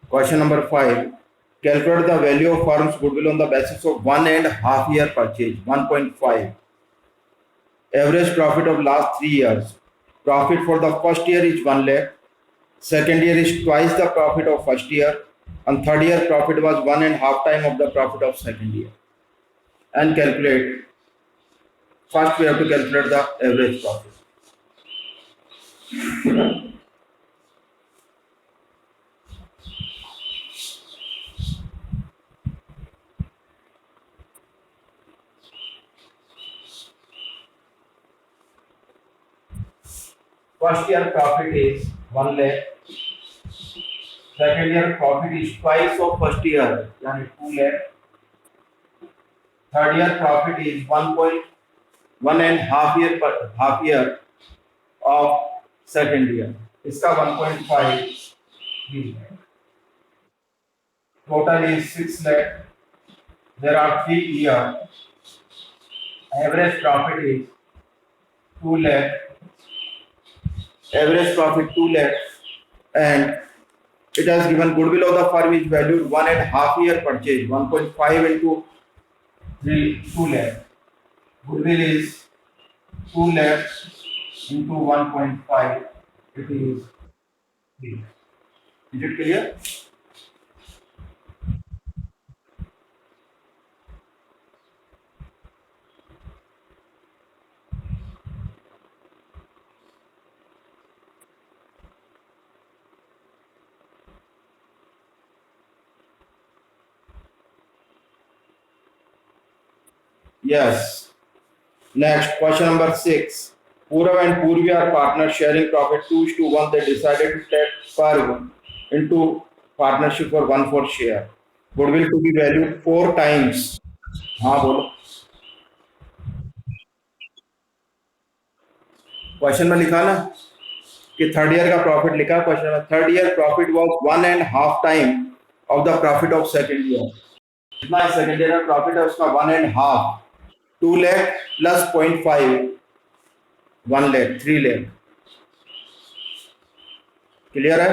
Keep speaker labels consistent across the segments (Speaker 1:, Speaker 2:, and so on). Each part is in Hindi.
Speaker 1: Question number 5. Calculate the value of firm's goodwill on the basis of 1.5 year purchase. 1.5. Average profit of last 3 years. Profit for the first year is 1 lakh. Second year is twice the profit of first year. And third year profit was 1.5 time of the profit of second year. And calculate. First we have to calculate the average profit. First year profit is 1 lakh. Second year profit is twice of first year, yani 2 lakh. Third year profit is 1 and half year of second year. इसका 1.5 total is 6 lakh. There are 3 years. Average profit is 2 lakh. Average profit 2 lakh, and it has given goodwill of the firm is valued 1.5 year purchase. 1.5 into 2 lakh. Goodwill is 2 lakh into 1.5. It is 3. Is it clear? Yes. Next, question number 6. Purav and Purvi are partners sharing profit 2:1. They decided to take Purav into partnership for 1/4 share. Goodwill to be valued 4 times. हाँ बोलो. क्वेश्चन में लिखा ना कि थर्ड ईयर का प्रॉफिट लिखा क्वेश्चन में. Third year profit was 1.5 time of the profit of second year. कितना सेकंड ईयर का प्रॉफिट है उसका 1.5. 2 lakh plus 0.5 1 lakh 3 lakh. Clear है?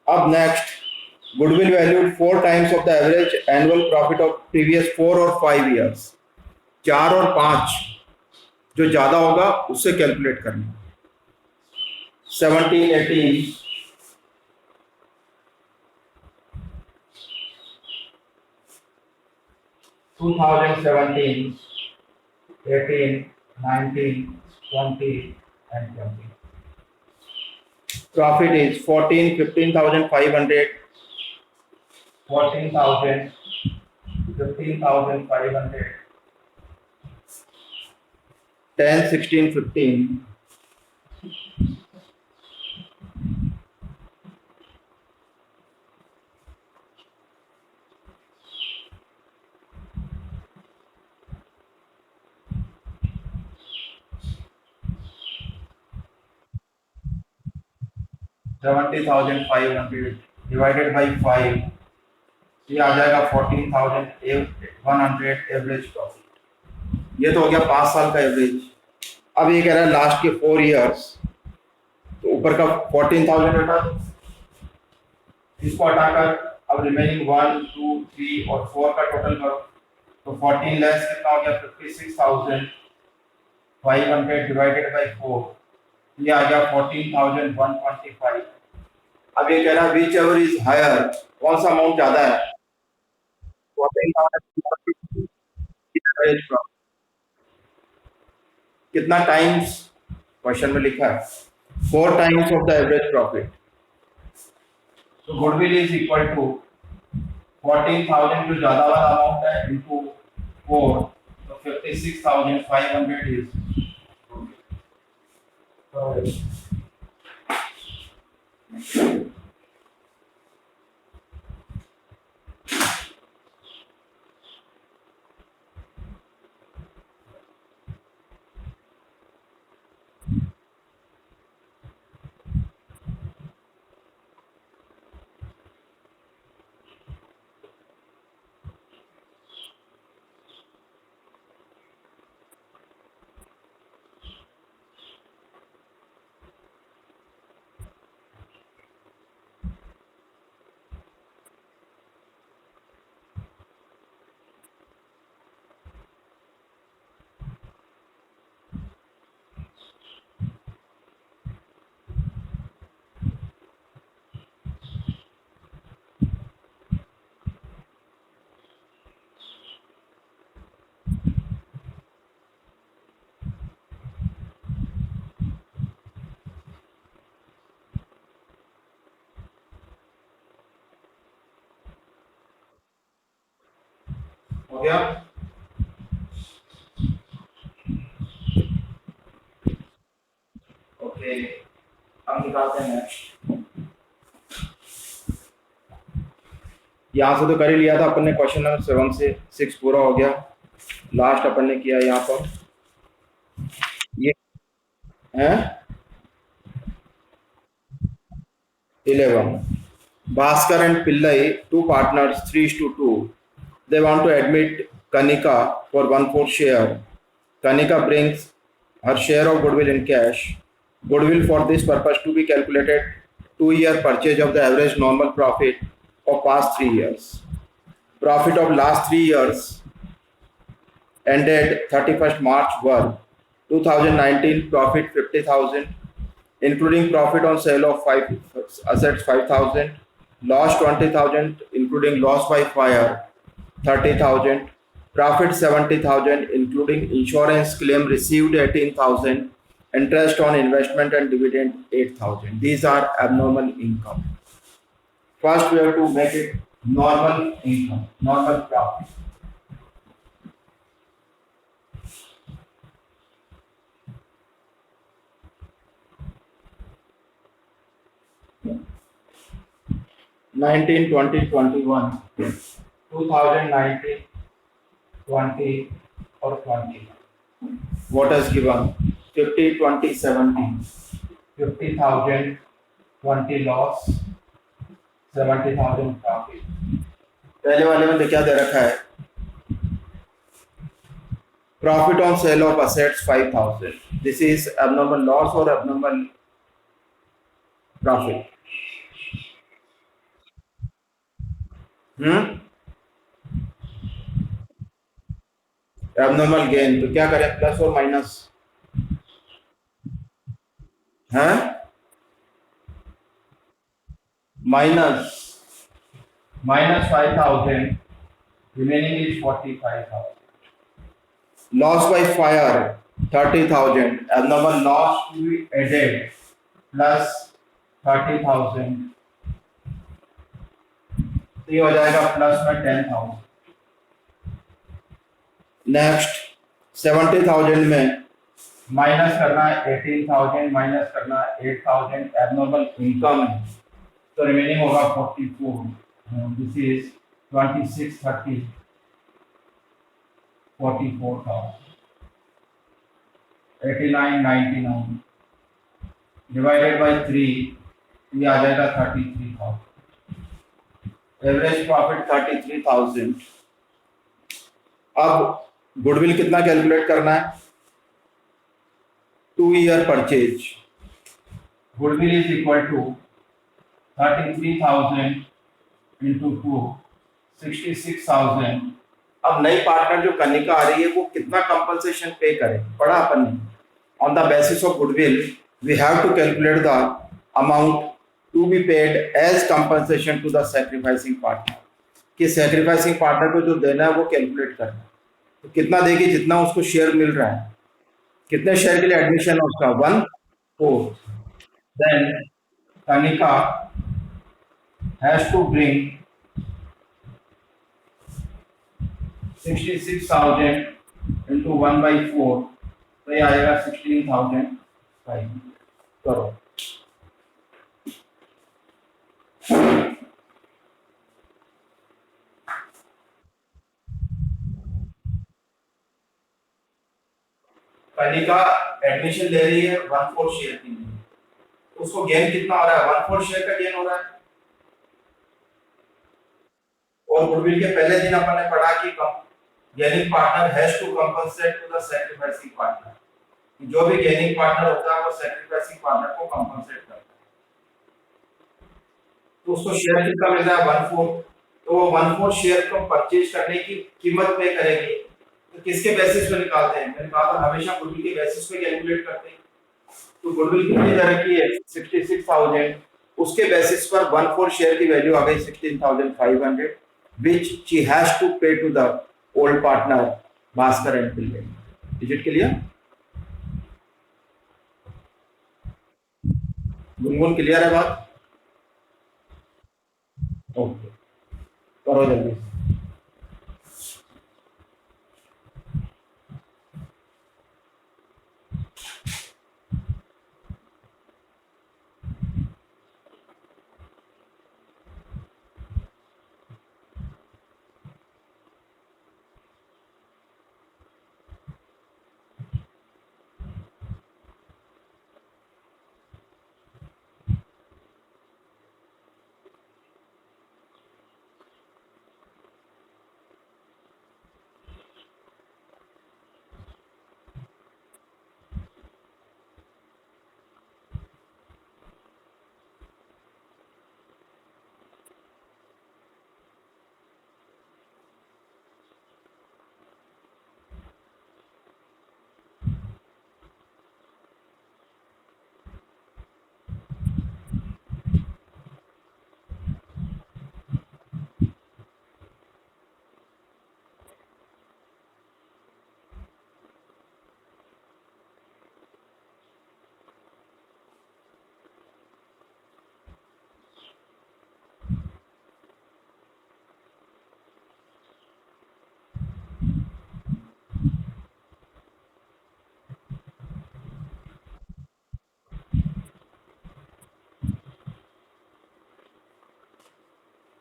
Speaker 1: अब next, goodwill valued 4 times of the average annual profit of previous 4 और 5 ईयर्स. 4 और 5 जो ज्यादा होगा उससे कैलकुलेट करना. 17, 18, 2017, 18, 19, 20 and 20. Profit is 14, 15,500, 14,000, 15,500, 10, 16, 15. $70,500 divided by 5, ये आ जाएगा 14,100 एवरेज प्रॉफिट. ये तो हो गया 5 साल का एवरेज. अब ये कह रहा है लास्ट के 4 इयर्स, तो ऊपर का 14,000 हटा दो, इसको हटाकर अब रिमेनिंग 1, 2, 3 और 4 का टोटल करो. तो 14 लेस कितना हो गया 56,500 डिवाइडेड बाई 4, ये आ गया 14,125. अब ये कह रहा है विच एवर इज हायर, कौन सा अमाउंट ज्यादा है. 14,000 कितना टाइम्स, क्वेश्चन में लिखा है 4 times of the average profit. तो गुडविल इज इक्वल टू 14,000 जो ज्यादा वाला अमाउंट है इनटू 4, तो 56,500 इज. गया? ओके, हम निकालते हैं नेक्स्ट। यहाँ से तो कर ही लिया था अपन ने, क्वेश्चन नंबर 7 से 6 पूरा हो गया। लास्ट अपन ने किया यहाँ पर ये है 11। Bhaskar and Pillai, two partners, 3:2. They want to admit Kanika for 1/4 share. Kanika brings her share of goodwill in cash. Goodwill for this purpose to be calculated 2-year purchase of the average normal profit of past 3 years. Profit of last 3 years ended 31st March were 2019 profit 50,000, including profit on sale of 5 assets 5,000, loss 20,000, including loss by fire 30,000, profit 70,000, including insurance claim received 18,000, interest on investment and dividend 8,000. These are abnormal income. First, we have to make it normal income, normal profit. Nineteen, 20, 21, 2019, 20 or 20. What is given? 50, 20, 70. 50,000, 20 loss, 70,000 profit. पहले वाले में क्या दे रखा है? Profit on sale of assets 5,000. This is abnormal loss or abnormal profit? Abnormal gain, तो क्या करें, प्लस और माइनस? है minus 5,000, remaining is 45,000. Loss by fire 30,000, abnormal loss to be added plus 30,000, तो ये हो जाएगा प्लस में 10,000। नेक्स्ट 70,000 में माइनस करना है 18,000, माइनस करना है 8,000, एबनॉर्मल इनकम है, तो रिमेनिंग होगा 44। दिस इज 26, 30, 44,000, 89, 99 डिवाइडेड बाई 3, ये आ जाएगा 33,000। Average profit 33,000। अब गुडविल कितना कैलकुलेट करना है? 2-year purchase. Goodwill is equal to 33,000 into 2, 66,000। अब नई पार्टनर जो कनिका आ रही है वो कितना कंपनसेशन पे करे, पढ़ा अपन ने। On the basis of goodwill we have to calculate the amount to be paid as compensation to the sacrificing partner, कि सैक्रिफाइसिंग पार्टनर को जो देना है वो कैलकुलेट करना है। तो कितना देगी, जितना उसको शेयर मिल रहा है, कितने शेयर के लिए एडमिशन है उसका, 1/4। Then Kanika has to bring 66,000 into 1/4, तो ये आएगा 16,500। करो। कनिका एडमिशन ले रही है 1/4 शेयर की, उसको गेन कितना हो रहा है, 1/4 शेयर का गेन हो रहा है। और गुडविल के पहले दिन अपन ने पढ़ा कि gaining partner has to compensate to the sacrificing partner, जो भी गेनिंग पार्टनर होता है वो सैक्रिफाइसिंग पार्टनर को कंपनसेट करता है। तो उसको शेयर कितना मिल रहा है, 1/4, तो वो 1/4 शेयर को परचेज करने की कीमत पे करेगी। तो किसके बेसिस पे निकालते हैं, मैंने कहा था हमेशा गुडविल के बेसिस पे कैलकुलेट करते हैं। तो गुडविल कितनी दे रखी है, 66,000, उसके बेसिस पर 1/4 शेयर की वैल्यू आ गई 16,500, which she has to pay to the old partner Bhaskar and Pillai. Is it clear? Gungun clear है बात? ओके, करो जल्दी।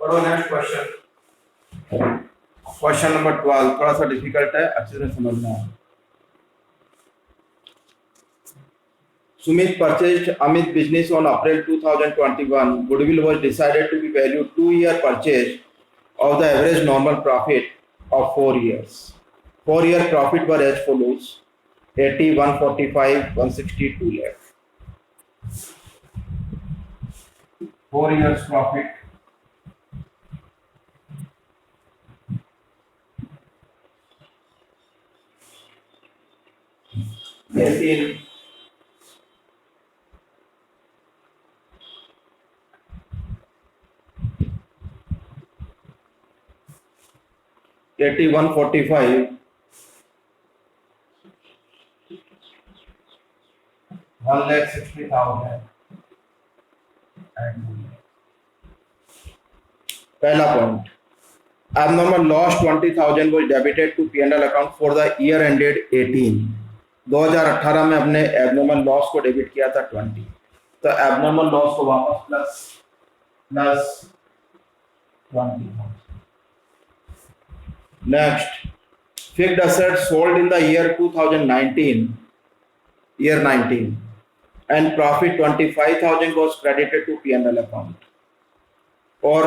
Speaker 1: पढ़ो नेक्स्ट क्वेश्चन। क्वेश्चन नंबर 12 थोड़ा सा डिफिकल्ट है, अच्छे से समझना है। Sumit purchased Amit business on April 2021. Goodwill was decided to be valued 2-year purchase of the average normal profit of 4 years. 4-year profit were as follows: 80, 145, 160, 2 lakh. 4 years profit. Eighteen. 80, 145, 1,60,000 and पहला point, abnormal loss 20,000 was debited to P&L account for the year ended 18. 2018 में हमने abnormal loss को डेबिट किया था 20, तो abnormal loss को वापस plus 20. Next, fixed assets sold in the year 2019, year 19, and profit 25,000 was credited to P&L account. और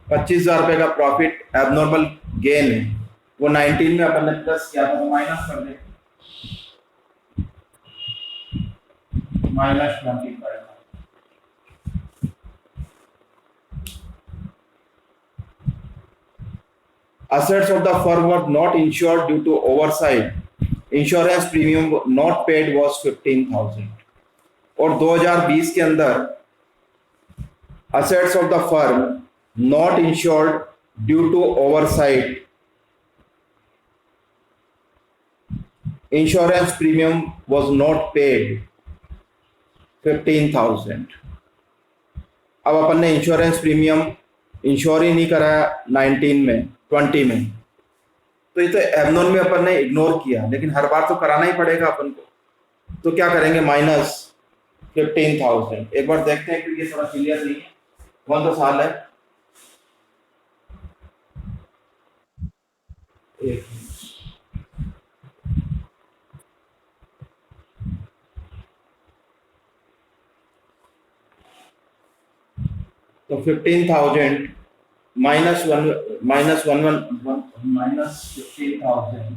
Speaker 1: 25,000 रुपए का प्रॉफिट एबनॉर्मल गेन है, वो 19 में अपन ने प्लस किया था, तो माइनस कर दे, -25. Assets of the firm were not insured due to oversight. Insurance premium not paid was 15,000. और 2020 के अंदर assets of the firm not insured due to oversight, insurance premium was not paid 15,000. अब अपन ने इंश्योरेंस प्रीमियम इंश्योर ही नहीं कराया 19 में 20 में, तो ये तो एबनॉर्मल में अपन ने इग्नोर किया, लेकिन हर बार तो कराना ही पड़ेगा अपन को, तो क्या करेंगे, -15,000. एक बार देखते हैं कि ये थोड़ा क्लियर नहीं है, कौन सा साल है, एक तो 15,000 -15,000,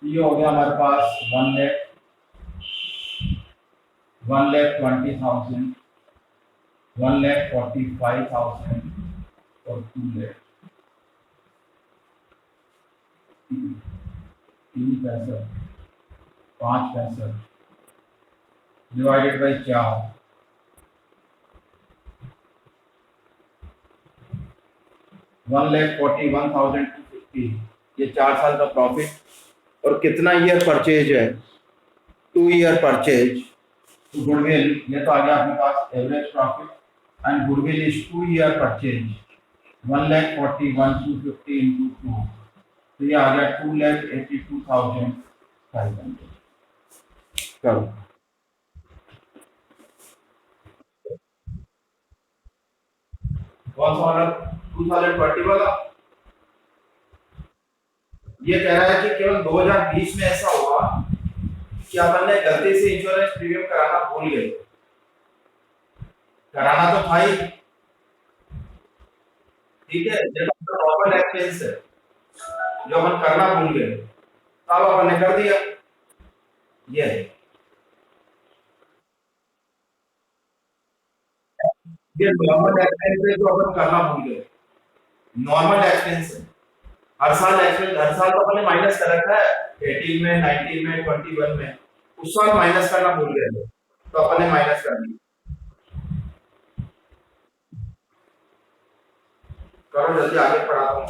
Speaker 1: ये हो गया हमारे पास 1,20,000, 1,45,000 और 2 लाख, 3 पैसा 5 पैसा डिवाइडेड बाई 4, 1,41,250. ये 4 साल का प्रॉफिट, और कितना ईयर परचेज है, 2 ईयर परचेज. तो गुडविल, ये तो आ गया अपने पास average profit, and goodwill is 2 year purchase, 1,41,250 into 2, तो ये आ गया 2,82,500. करो, कौन सा वाला, 2020 वाला. ये कह रहा है कि केवल 2020 में ऐसा हुआ कि अपन ने गलती से इंश्योरेंस प्रीमियम कराना भूल गए. कराना तो था ही, ठीक है, जब नॉर्मल एक्सपेंस है जो अपन करना भूल गए, तब अपन ने कर दिया. ये नॉर्मल एक्सपेंस है जो अपन करना भूल गए, नॉर्मल एक्सपेंस है. हर साल एक्सपेंस, हर साल तो अपन ने माइनस कर रखा है, 18 में, 19 में, 21 में, उस साल माइनस करना भूल गए थे, तो अपन ने माइनस कर दिया. करो जल्दी, आगे पढ़ाता हूँ.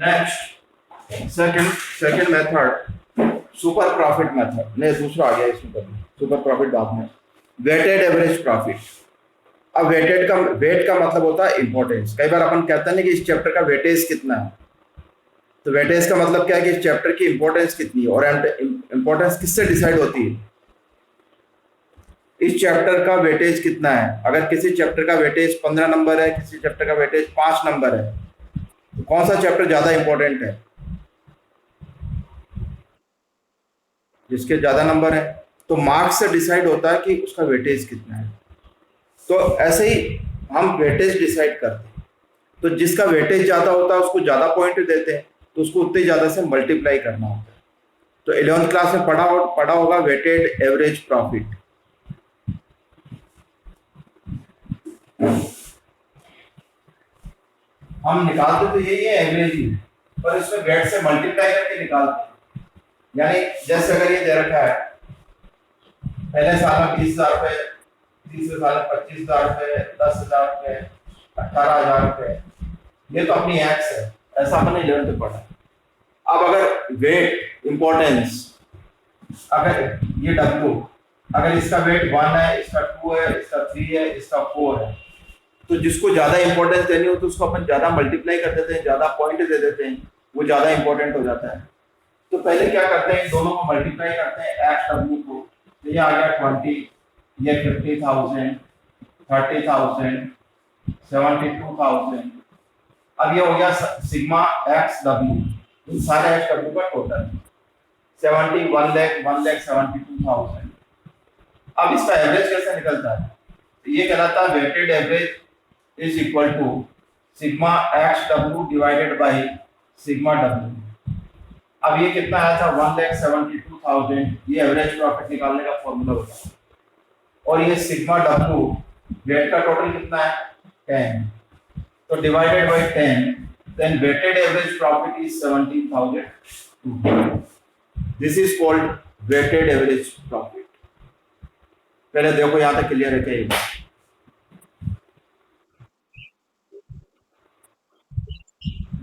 Speaker 1: Next second method super profit method, नहीं दूसरा आ गया इसमें, कभी सुपर प्रॉफिट बाद में। Weighted average profit. अब वेट का मतलब होता है इंपॉर्टेंस। कई बार अपन कहते हैं ना कि इस चैप्टर का वेटेज कितना है, तो वेटेज का मतलब क्या है कि इस चैप्टर की इंपॉर्टेंस कितनी है, और इंपॉर्टेंस किससे डिसाइड होती है, इस चैप्टर का वेटेज कितना है। अगर किसी चैप्टर का वेटेज 15 नंबर है, किसी चैप्टर का वेटेज 5 नंबर है, तो कौन सा चैप्टर ज्यादा इंपॉर्टेंट है, जिसके ज्यादा नंबर है। तो मार्क्स से डिसाइड होता है कि उसका वेटेज कितना है। तो ऐसे ही हम वेटेज डिसाइड करते हैं, तो जिसका वेटेज ज्यादा होता है उसको ज्यादा पॉइंट देते हैं, तो उसको उतने ज्यादा से मल्टीप्लाई करना होता है। तो 11th क्लास में पढ़ा होगा वेटेड एवरेज प्रॉफिट। हम निकालते तो यही है एवरेज ही, पर इसमें वेट से मल्टीप्लाई करके निकालते हैं। यानी जैसे अगर ये दे रखा है पहले साल में 20,000 रुपए, तीसरे साल में 25,000 रुपए, 10,000 रुपए, 18,000 रुपए, ये तो अपनी एक्स है, ऐसा अपने 11th में पढ़ा। अब अगर वेट इंपॉर्टेंस, अगर ये डब्ल्यू, अगर इसका वेट 1 है, इसका 2 है, इसका 3 है, इसका 4 है, तो जिसको ज्यादा इंपॉर्टेंस देनी हो तो उसको अपन ज्यादा मल्टीप्लाई कर देते हैं, ज्यादा पॉइंट दे देते हैं, वो ज्यादा इंपॉर्टेंट हो जाता है। तो पहले क्या करते हैं, दोनों को मल्टीप्लाई करते हैं एक्स डब्ल्यू को, तो ये आ गया 20, ये 50,000, 30,000, 72,000। अब ये हो गया सिग्मा एक्स डब्ल्यू, इन सारे एक्स डब्ल्यू का टोटल 71 लाख 1,72,000। अब इसका एवरेज कैसे निकलता है, तो ये कहलाता है weighted average is equal to sigma x w divided by sigma w। अब ये कितना आया था 1,72,000, ये एवरेज प्रॉफिट निकालने का फॉर्मूला होता है। और ये सिग्मा w वेट का टोटल कितना है 10, तो divided by 10, then weighted average profit is 17,000। This is called weighted average profit. पहले देखो यहां तक क्लियर है क्या?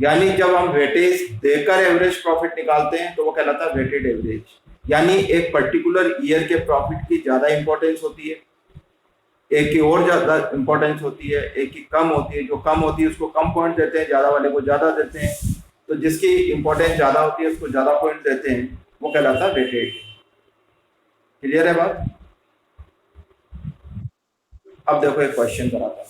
Speaker 1: यानी जब हम वेटेज देकर एवरेज प्रॉफिट निकालते हैं तो वो कहलाता है वेटेड एवरेज। यानी एक पर्टिकुलर ईयर के प्रॉफिट की ज्यादा इंपॉर्टेंस होती है, एक की और ज्यादा इंपॉर्टेंस होती है, एक की कम होती है। जो कम होती है उसको कम पॉइंट देते हैं, ज्यादा वाले को ज्यादा देते हैं। तो जिसकी इंपॉर्टेंस ज्यादा होती है उसको ज्यादा पॉइंट देते हैं, वो कहलाता है वेटेड। क्लियर है बात? अब देखो एक क्वेश्चन कराता हूं।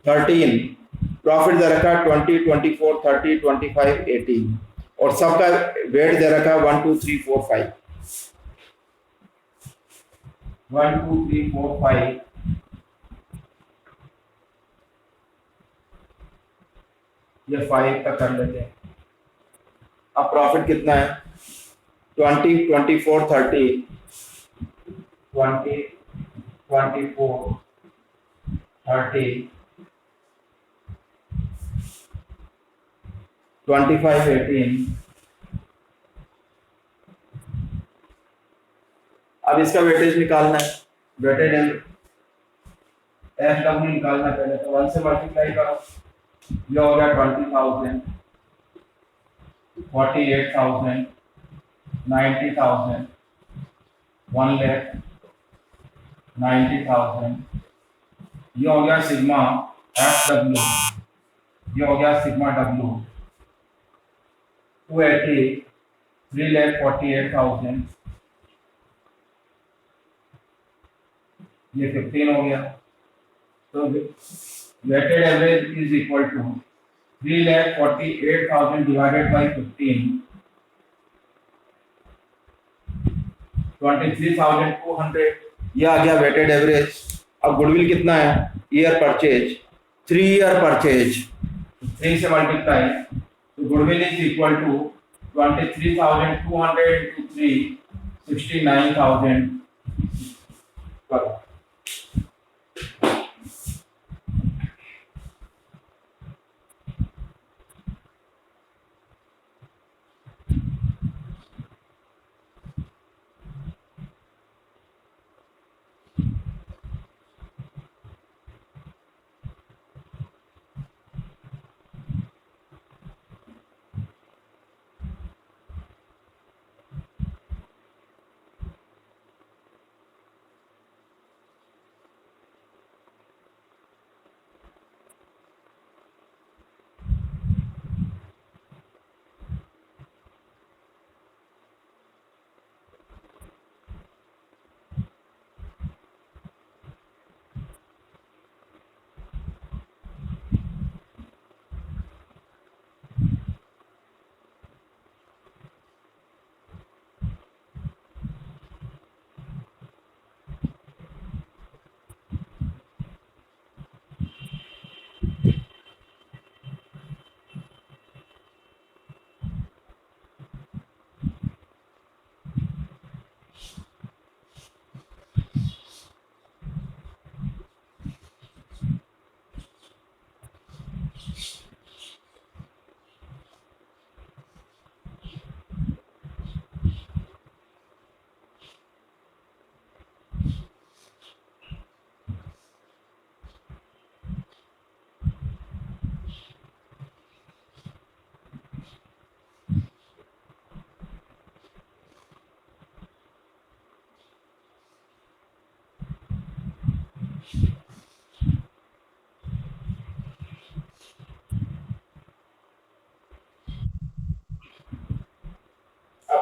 Speaker 1: 13 प्रॉफिट दे रखा है 20, 24, 30, 25, 18 और सबका वेट दे रखा है 1, 2, 3, 4, 5। 1, 2, 3, 4, 5। ये 5 का कर लेते हैं। अब प्रॉफिट कितना है 20, 24, 30, 20, 24, 30, 25, 18। अब इसका वेटेज निकालना है, वेटेड एफ डब्ल्यू निकालना है। पहले तो 1 से मल्टीप्लाई करो, ये हो गया 20,000, 48,000, 90,000, 1,90,000। ये हो गया सिग्मा एफ डब्ल्यू, ये हो गया सिग्मा डब्ल्यू 280, 3,48,000, ये 15 हो गया। तो weighted average is equal to 3,48,000 divided by 15, 23,200। ये आ गया वेटेड एवरेज। अब गुडविल कितना है, ईयर परचेज 3 ईयर परचेज, 3 से मल्टीप्लाई, तो goodwill is equal to 23,200 into 3, 69,000।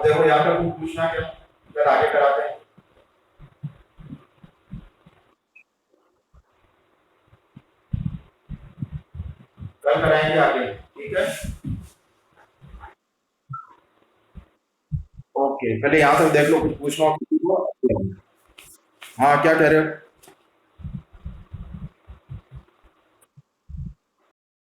Speaker 1: देखो यहाँ पे कुछ पूछना क्या, फिर आगे कराते हैं। कल कराएंगे आगे, ठीक है। ओके, पहले यहाँ तक देख लो, कुछ पूछना हो तो पूछो। हाँ, क्या कह रहे हो?